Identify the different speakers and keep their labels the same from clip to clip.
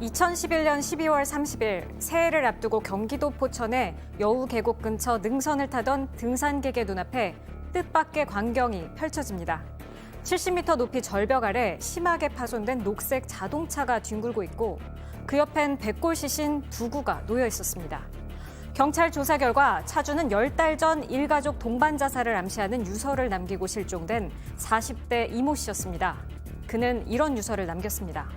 Speaker 1: 2011년 12월 30일 새해를 앞두고 경기도 포천의 여우 계곡 근처 능선을 타던 등산객의 눈앞에 뜻밖의 광경이 펼쳐집니다. 70m 높이 절벽 아래 심하게 파손된 녹색 자동차가 뒹굴고 있고 그 옆엔 백골 시신 두 구가 놓여 있었습니다. 경찰 조사 결과 차주는 10달 전 일가족 동반 자살을 암시하는 유서를 남기고 실종된 40대 이모 씨였습니다. 그는 이런 유서를 남겼습니다.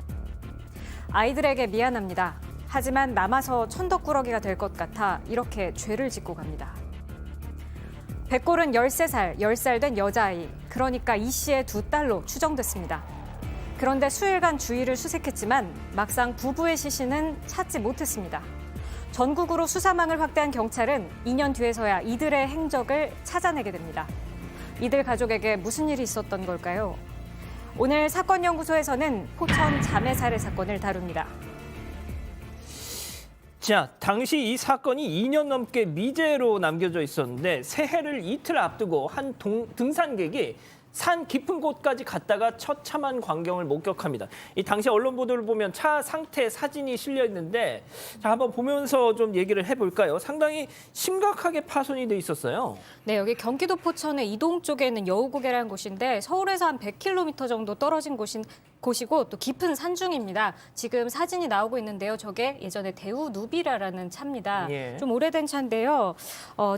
Speaker 1: 아이들에게 미안합니다. 하지만 남아서 천덕꾸러기가 될 것 같아 이렇게 죄를 짓고 갑니다. 백골은 13살, 10살 된 여자아이, 그러니까 이 씨의 두 딸로 추정됐습니다. 그런데 수일간 주위를 수색했지만 막상 부부의 시신은 찾지 못했습니다. 전국으로 수사망을 확대한 경찰은 2년 뒤에서야 이들의 행적을 찾아내게 됩니다. 이들 가족에게 무슨 일이 있었던 걸까요? 오늘 사건연구소에서는 포천 자매 살해 사건을 다룹니다.
Speaker 2: 자, 당시 이 사건이 2년 넘게 미제로 남겨져 있었는데 새해를 이틀 앞두고 한 등산객이 산 깊은 곳까지 갔다가 처참한 광경을 목격합니다. 이 당시 언론 보도를 보면 차 상태 사진이 실려 있는데 자, 한번 보면서 좀 얘기를 해볼까요? 상당히 심각하게 파손이 돼 있었어요.
Speaker 1: 네, 여기 경기도 포천의 이동 쪽에 있는 여우고개라는 곳인데 서울에서 한 100km 정도 떨어진 곳이고 또 깊은 산중입니다. 지금 사진이 나오고 있는데요. 저게 예전에 대우 누비라라는 차입니다.
Speaker 2: 예.
Speaker 1: 좀 오래된 차인데요.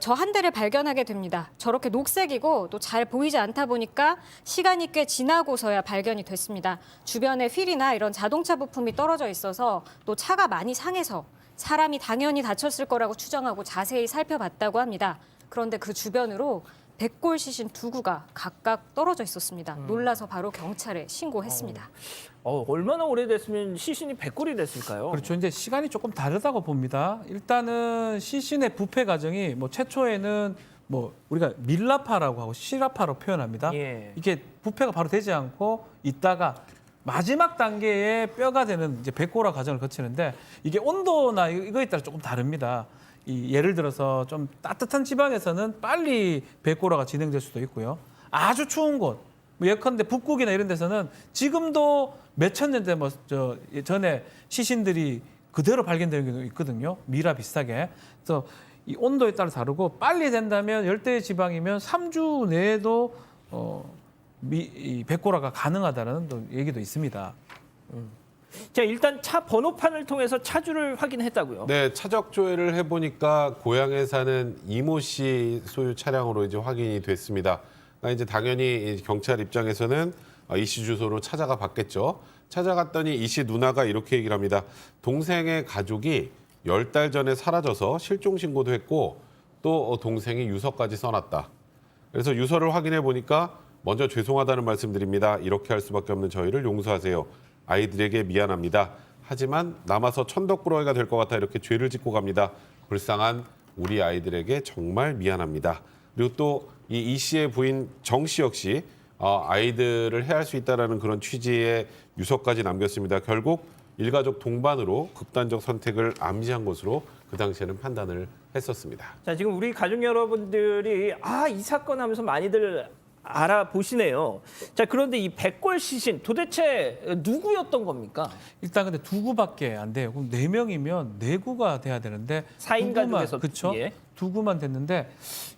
Speaker 1: 저 한 대를 발견하게 됩니다. 저렇게 녹색이고 또 잘 보이지 않다 보니까 시간이 꽤 지나고서야 발견이 됐습니다. 주변에 휠이나 이런 자동차 부품이 떨어져 있어서 또 차가 많이 상해서 사람이 당연히 다쳤을 거라고 추정하고 자세히 살펴봤다고 합니다. 그런데 그 주변으로 백골 시신 두 구가 각각 떨어져 있었습니다. 놀라서 바로 경찰에 신고했습니다.
Speaker 2: 얼마나 오래됐으면 시신이 백골이 됐을까요?
Speaker 3: 그렇죠. 이제 시간이 조금 다르다고 봅니다. 일단은 시신의 부패 과정이 최초에는 우리가 밀라파라고 하고 시라파로 표현합니다.
Speaker 2: 예.
Speaker 3: 이게 부패가 바로 되지 않고 있다가 마지막 단계에 뼈가 되는 이제 백골화 과정을 거치는데 이게 온도나 이거에 따라 조금 다릅니다. 예를 들어서 좀 따뜻한 지방에서는 빨리 백골화가 진행될 수도 있고요. 아주 추운 곳, 예컨대 북극이나 이런 데서는 지금도 몇천 년대 전에 시신들이 그대로 발견되는 경우도 있거든요. 미라 비슷하게. 그래서 이 온도에 따라 다르고 빨리 된다면 열대 지방이면 3주 내에도 이 백골화가 가능하다는 또 얘기도 있습니다.
Speaker 2: 자, 일단 차 번호판을 통해서 차주를 확인했다고요.
Speaker 4: 네, 차적 조회를 해보니까 고향에 사는 이모 씨 소유 차량으로 이제 확인이 됐습니다. 그러니까 이제 당연히 경찰 입장에서는 이 씨 주소로 찾아가 봤겠죠. 찾아갔더니 이 씨 누나가 이렇게 얘기를 합니다. 동생의 가족이 10달 전에 사라져서 실종 신고도 했고 또 동생이 유서까지 써놨다. 그래서 유서를 확인해 보니까 먼저 죄송하다는 말씀드립니다. 이렇게 할 수밖에 없는 저희를 용서하세요. 아이들에게 미안합니다. 하지만 남아서 천덕꾸러기가 될 것 같아 이렇게 죄를 짓고 갑니다. 불쌍한 우리 아이들에게 정말 미안합니다. 그리고 또 이 씨의 부인 정 씨 역시 아이들을 해할 수 있다는 그런 취지의 유서까지 남겼습니다. 결국 일가족 동반으로 극단적 선택을 암시한 것으로 그 당시에는 판단을 했었습니다.
Speaker 2: 자, 지금 우리 가족 여러분들이 이 사건 하면서 많이들 알아보시네요. 자, 그런데 이 백골 시신 도대체 누구였던 겁니까?
Speaker 3: 일단 근데 두 구밖에 안 돼요. 그럼 4명이면 4구가 돼야 되는데
Speaker 2: 4인 가족에서
Speaker 3: 그렇죠.
Speaker 2: 예.
Speaker 3: 두 구만 됐는데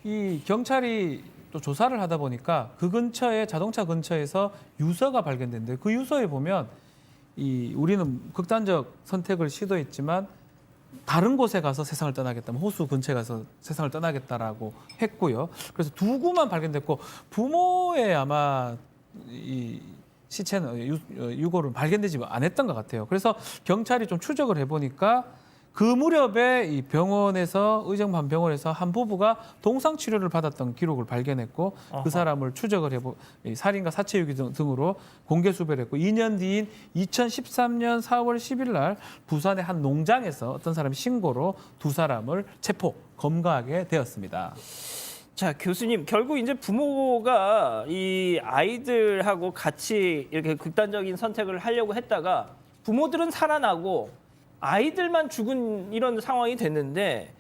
Speaker 3: 이 경찰이 또 조사를 하다 보니까 그 근처에 자동차 근처에서 유서가 발견됐는데 그 유서에 보면 우리는 극단적 선택을 시도했지만 다른 곳에 가서 세상을 떠나겠다, 호수 근처에 가서 세상을 떠나겠다라고 했고요. 그래서 두 구만 발견됐고 부모의 아마 이 시체는 유골은 발견되지 않았던 것 같아요. 그래서 경찰이 좀 추적을 해보니까 그 무렵에 이 병원에서 의정반 병원에서 한 부부가 동상 치료를 받았던 기록을 발견했고 그 사람을 추적을 살인과 사체유기 등으로 공개 수배를 했고 2년 뒤인 2013년 4월 10일 날 부산의 한 농장에서 어떤 사람이 신고로 두 사람을 체포 검거하게 되었습니다.
Speaker 2: 자, 교수님, 결국 이제 부모가 이 아이들하고 같이 이렇게 극단적인 선택을 하려고 했다가 부모들은 살아나고 아이들만 죽은 이런 상황이 됐는데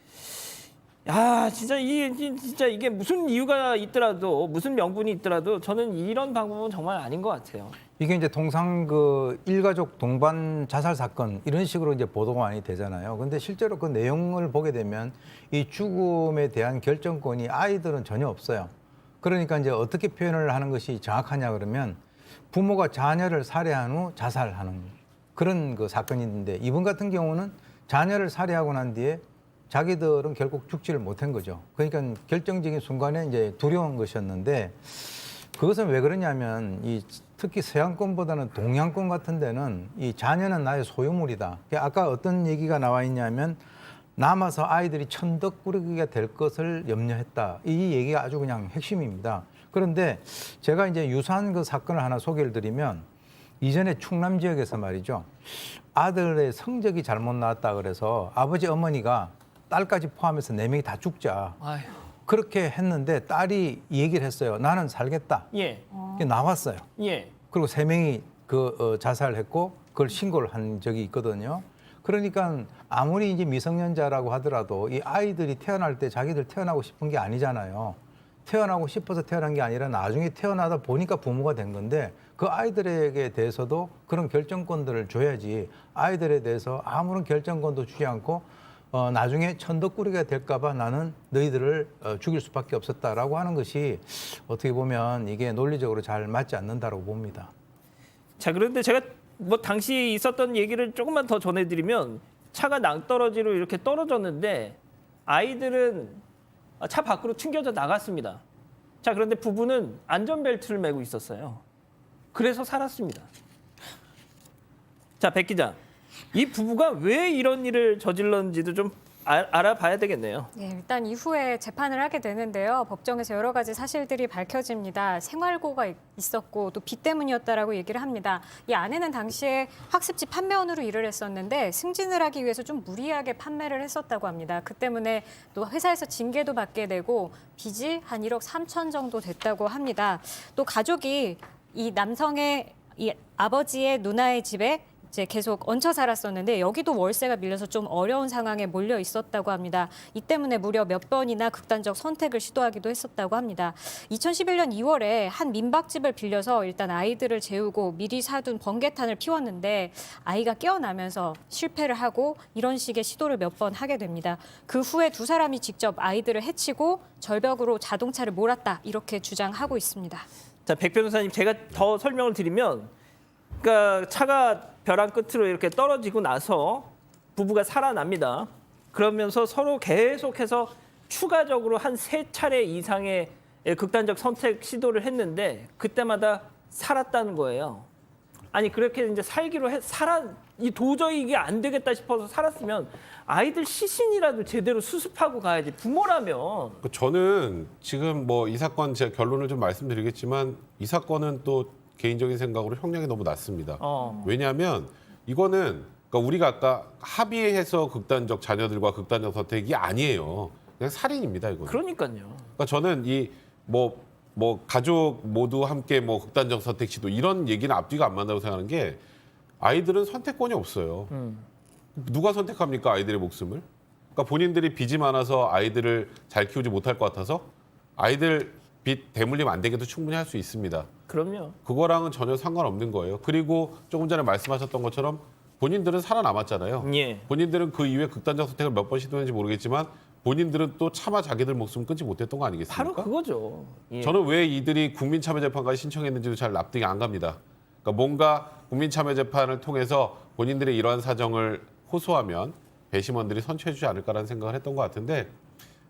Speaker 2: 진짜 이게 무슨 이유가 있더라도 무슨 명분이 있더라도 저는 이런 방법은 정말 아닌 것 같아요.
Speaker 5: 이게 이제 통상 그 일가족 동반 자살 사건 이런 식으로 이제 보도가 많이 되잖아요. 근데 실제로 그 내용을 보게 되면 이 죽음에 대한 결정권이 아이들은 전혀 없어요. 그러니까 이제 어떻게 표현을 하는 것이 정확하냐 그러면 부모가 자녀를 살해한 후 자살하는 그런 그 사건이 있는데 이분 같은 경우는 자녀를 살해하고 난 뒤에 자기들은 결국 죽지를 못한 거죠. 그러니까 결정적인 순간에 이제 두려운 것이었는데 그것은 왜 그러냐면 이 특히 서양권보다는 동양권 같은 데는 이 자녀는 나의 소유물이다. 아까 어떤 얘기가 나와 있냐면 남아서 아이들이 천덕꾸러기가 될 것을 염려했다. 이 얘기가 아주 그냥 핵심입니다. 그런데 제가 이제 유사한 그 사건을 하나 소개를 드리면 이전에 충남 지역에서 말이죠. 아들의 성적이 잘못 나왔다 그래서 아버지 어머니가 딸까지 포함해서 4명이 다 죽자.
Speaker 2: 아휴.
Speaker 5: 그렇게 했는데 딸이 얘기를 했어요. 나는 살겠다.
Speaker 2: 예.
Speaker 5: 나왔어요.
Speaker 2: 예.
Speaker 5: 그리고 3명이 자살을 했고 그걸 신고를 한 적이 있거든요. 그러니까 아무리 이제 미성년자라고 하더라도 이 아이들이 태어날 때 자기들 태어나고 싶은 게 아니잖아요. 태어나고 싶어서 태어난 게 아니라 나중에 태어나다 보니까 부모가 된 건데 그 아이들에게 대해서도 그런 결정권들을 줘야지 아이들에 대해서 아무런 결정권도 주지 않고 나중에 천덕꾸러기가 될까 봐 나는 너희들을 죽일 수밖에 없었다라고 하는 것이 어떻게 보면 이게 논리적으로 잘 맞지 않는다고 봅니다.
Speaker 2: 자, 그런데 제가 뭐 당시 있었던 얘기를 조금만 더 전해드리면 차가 낭떠러지로 이렇게 떨어졌는데 아이들은 차 밖으로 튕겨져 나갔습니다. 자, 그런데 부부는 안전벨트를 매고 있었어요. 그래서 살았습니다. 자, 백 기자. 이 부부가 왜 이런 일을 저질렀는지도 좀 알아봐야 되겠네요.
Speaker 1: 네, 일단 이후에 재판을 하게 되는데요. 법정에서 여러 가지 사실들이 밝혀집니다. 생활고가 있었고 또 빚 때문이었다라고 얘기를 합니다. 이 아내는 당시에 학습지 판매원으로 일을 했었는데 승진을 하기 위해서 좀 무리하게 판매를 했었다고 합니다. 그 때문에 또 회사에서 징계도 받게 되고 빚이 한 1억 3천 정도 됐다고 합니다. 또 가족이 이 남성의 이 아버지의 누나의 집에 이제 계속 얹혀 살았었는데 여기도 월세가 밀려서 좀 어려운 상황에 몰려 있었다고 합니다. 이 때문에 무려 몇 번이나 극단적 선택을 시도하기도 했었다고 합니다. 2011년 2월에 한 민박집을 빌려서 일단 아이들을 재우고 미리 사둔 번개탄을 피웠는데 아이가 깨어나면서 실패를 하고 이런 식의 시도를 몇 번 하게 됩니다. 그 후에 두 사람이 직접 아이들을 해치고 절벽으로 자동차를 몰았다 이렇게 주장하고 있습니다.
Speaker 2: 자, 백 변호사님, 제가 더 설명을 드리면 그러니까 차가 벼랑 끝으로 이렇게 떨어지고 나서 부부가 살아납니다. 그러면서 서로 계속해서 추가적으로 한 3차례 이상의 극단적 선택 시도를 했는데 그때마다 살았다는 거예요. 아니 그렇게 이제 살기로 도저히 이게 안 되겠다 싶어서 살았으면 아이들 시신이라도 제대로 수습하고 가야지. 부모라면.
Speaker 4: 저는 지금 뭐 이 사건 제 결론을 좀 말씀드리겠지만 이 사건은 또 개인적인 생각으로 형량이 너무 낮습니다. 왜냐하면 이거는 그러니까 우리가 아까 합의해서 극단적 자녀들과 극단적 선택이 아니에요. 그냥 살인입니다, 이거는.
Speaker 2: 그러니까요.
Speaker 4: 그러니까 저는 이 뭐 가족 모두 함께 뭐 극단적 선택 시도 이런 얘기는 앞뒤가 안 맞는다고 생각하는 게 아이들은 선택권이 없어요. 누가 선택합니까, 아이들의 목숨을? 그러니까 본인들이 빚이 많아서 아이들을 잘 키우지 못할 것 같아서 아이들 빚 대물림 안 되게도 충분히 할 수 있습니다.
Speaker 2: 그럼요.
Speaker 4: 그거랑은 전혀 상관없는 거예요. 그리고 조금 전에 말씀하셨던 것처럼 본인들은 살아남았잖아요.
Speaker 2: 예.
Speaker 4: 본인들은 그 이후에 극단적 선택을 몇 번 시도했는지 모르겠지만 본인들은 또 차마 자기들 목숨 끊지 못했던 거 아니겠습니까?
Speaker 2: 바로 그거죠. 예.
Speaker 4: 저는 왜 이들이 국민참여재판까지 신청했는지도 잘 납득이 안 갑니다. 그러니까 뭔가 국민참여재판을 통해서 본인들의 이러한 사정을 호소하면 배심원들이 선처해주지 않을까라는 생각을 했던 것 같은데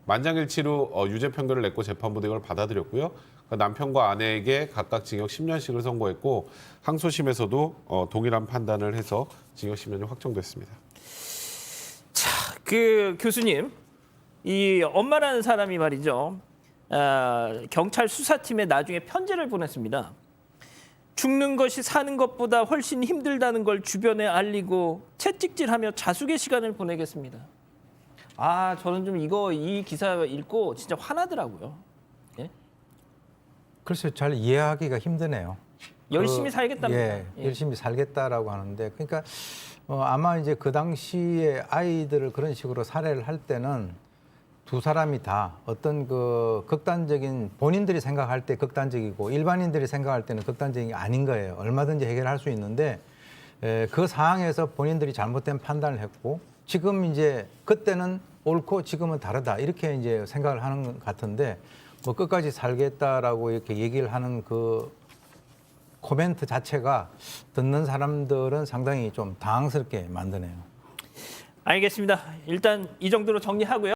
Speaker 4: 만장일치로 유죄 판결을 냈고 재판부도 이걸 받아들였고요. 그러니까 남편과 아내에게 각각 징역 10년씩을 선고했고 항소심에서도 동일한 판단을 해서 징역 10년이 확정됐습니다.
Speaker 2: 자, 그 교수님, 이 엄마라는 사람이 말이죠. 경찰 수사팀에 나중에 편지를 보냈습니다. 죽는 것이 사는 것보다 훨씬 힘들다는 걸 주변에 알리고 채찍질하며 자숙의 시간을 보내겠습니다. 아, 저는 좀 이 기사 읽고 진짜 화나더라고요. 예?
Speaker 5: 글쎄요, 잘 이해하기가 힘드네요.
Speaker 2: 열심히 살겠답니다.
Speaker 5: 예, 열심히 살겠다라고 하는데 그러니까 아마 이제 그 당시에 아이들을 그런 식으로 살해를 할 때는 두 사람이 다 어떤 그 극단적인 본인들이 생각할 때 극단적이고 일반인들이 생각할 때는 극단적인 게 아닌 거예요. 얼마든지 해결할 수 있는데 그 상황에서 본인들이 잘못된 판단을 했고 지금 이제 그때는 옳고 지금은 다르다 이렇게 이제 생각을 하는 것 같은데 뭐 끝까지 살겠다라고 이렇게 얘기를 하는 그 코멘트 자체가 듣는 사람들은 상당히 좀 당황스럽게 만드네요.
Speaker 2: 알겠습니다. 일단 이 정도로 정리하고요.